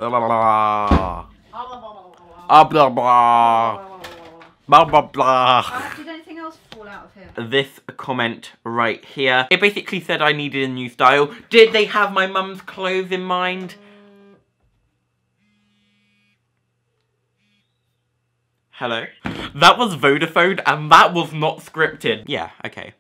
Blah blah blah blah blah blah. Did anything else fall out of here? This comment right here. It basically said I needed a new style. Did they have my mum's clothes in mind? Hello? That was Vodafone and that was not scripted. Yeah, okay.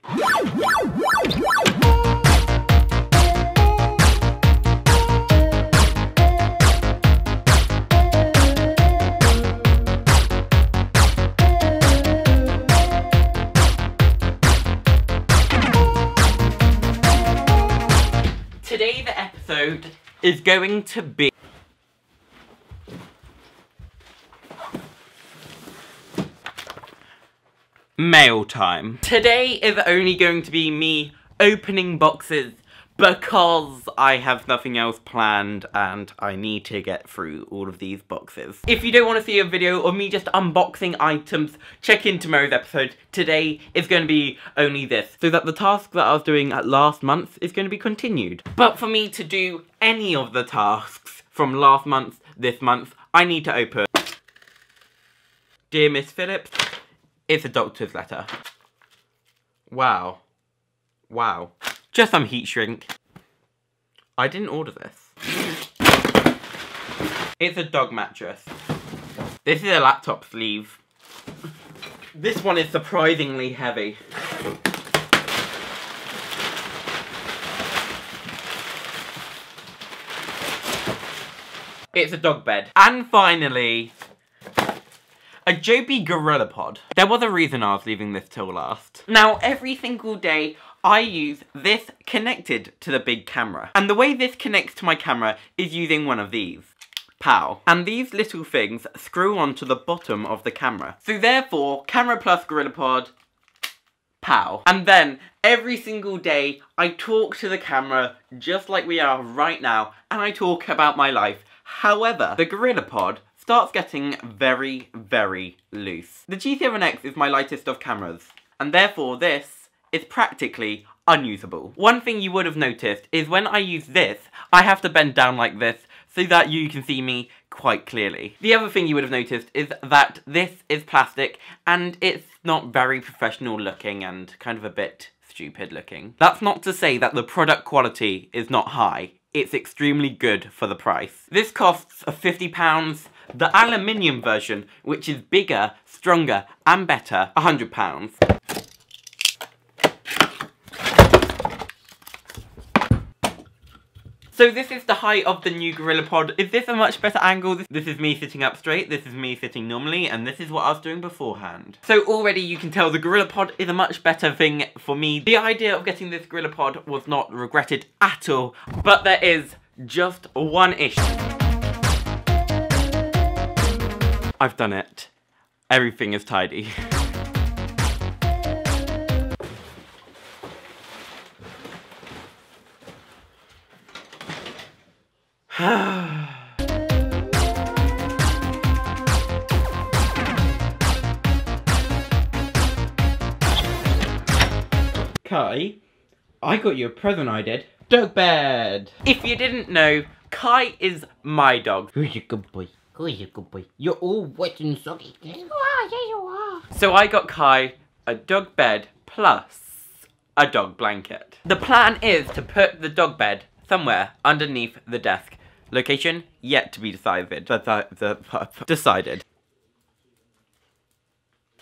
Today the episode is going to be mail time. Today is only going to be me opening boxes because I have nothing else planned and I need to get through all of these boxes. If you don't want to see a video of me just unboxing items, check in tomorrow's episode. Today is going to be only this, so that the task that I was doing last month is going to be continued. But for me to do any of the tasks from last month, this month, I need to open Dear Miss Phillips. It's a doctor's letter. Wow. Wow. Just some heat shrink. I didn't order this. It's a dog mattress. This is a laptop sleeve. This one is surprisingly heavy. It's a dog bed. And finally, a Joby Gorilla Pod. There was a reason I was leaving this till last. Now, every single day, I use this connected to the big camera. And the way this connects to my camera is using one of these. Pow. And these little things screw onto the bottom of the camera. So therefore, camera plus Gorilla Pod, pow. And then, every single day, I talk to the camera just like we are right now, and I talk about my life. However, the Gorilla Pod starts getting very, very loose. The G7X is my lightest of cameras, and therefore this is practically unusable. One thing you would have noticed is when I use this, I have to bend down like this so that you can see me quite clearly. The other thing you would have noticed is that this is plastic and it's not very professional looking and kind of a bit stupid looking. That's not to say that the product quality is not high. It's extremely good for the price. This costs £50. The aluminium version, which is bigger, stronger, and better, £100. So this is the height of the new Gorilla Pod. Is this a much better angle? This is me sitting up straight, this is me sitting normally, and this is what I was doing beforehand. So already you can tell the Gorilla Pod is a much better thing for me. The idea of getting this Gorilla Pod was not regretted at all, but there is just one issue. I've done it. Everything is tidy. Kai, I got you a present, I did. Dog bed! If you didn't know, Kai is my dog. Who's a good boy? Who's a good boy? You're all wet and soggy. Yeah, you are. So I got Kai a dog bed plus a dog blanket. The plan is to put the dog bed somewhere underneath the desk. Location yet to be decided. Decided.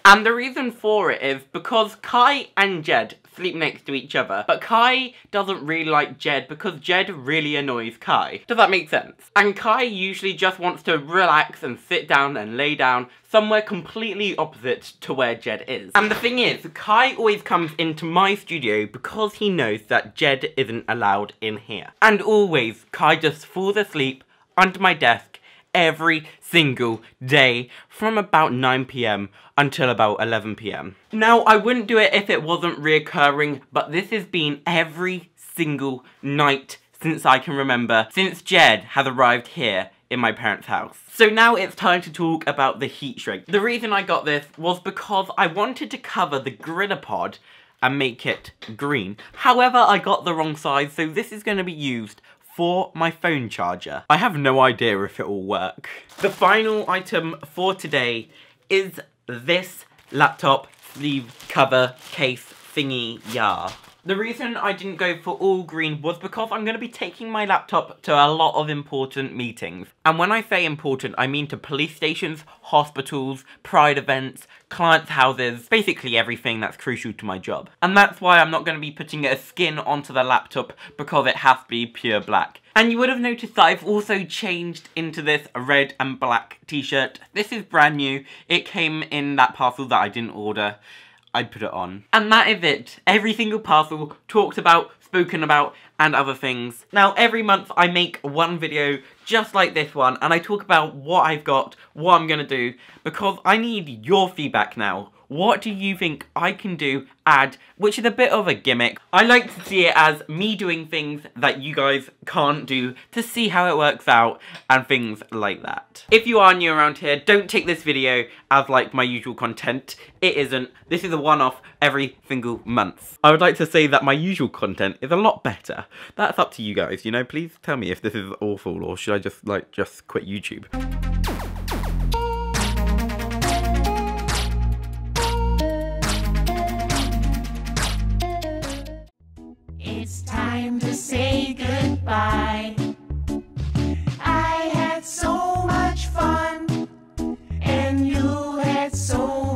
And the reason for it is because Kai and Jed sleep next to each other, but Kai doesn't really like Jed because Jed really annoys Kai. Does that make sense? And Kai usually just wants to relax and sit down and lay down somewhere completely opposite to where Jed is. And the thing is, Kai always comes into my studio because he knows that Jed isn't allowed in here. And always, Kai just falls asleep under my desk every single day from about 9 PM until about 11 PM. Now, I wouldn't do it if it wasn't reoccurring, but this has been every single night since I can remember, since Jed has arrived here in my parents' house. So now it's time to talk about the heat shrink. The reason I got this was because I wanted to cover the Gorilla Pod and make it green. However, I got the wrong size, so this is going to be used for my phone charger. I have no idea if it will work. The final item for today is this laptop sleeve cover case thingy yah. The reason I didn't go for all green was because I'm going to be taking my laptop to a lot of important meetings. And when I say important, I mean to police stations, hospitals, pride events, clients' houses, basically everything that's crucial to my job. And that's why I'm not going to be putting a skin onto the laptop, because it has to be pure black. And you would have noticed that I've also changed into this red and black t-shirt. This is brand new. It came in that parcel that I didn't order. I put it on. And that is it. Every single parcel talked about, spoken about, and other things. Now, every month I make one video just like this one, and I talk about what I've got, what I'm gonna do, because I need your feedback now. What do you think I can do, add, which is a bit of a gimmick. I like to see it as me doing things that you guys can't do to see how it works out and things like that. If you are new around here, don't take this video as like my usual content. It isn't. This is a one-off every single month. I would like to say that my usual content is a lot better. That's up to you guys, you know, please tell me if this is awful or should I just quit YouTube. It's time to say goodbye. I had so much fun, and you had so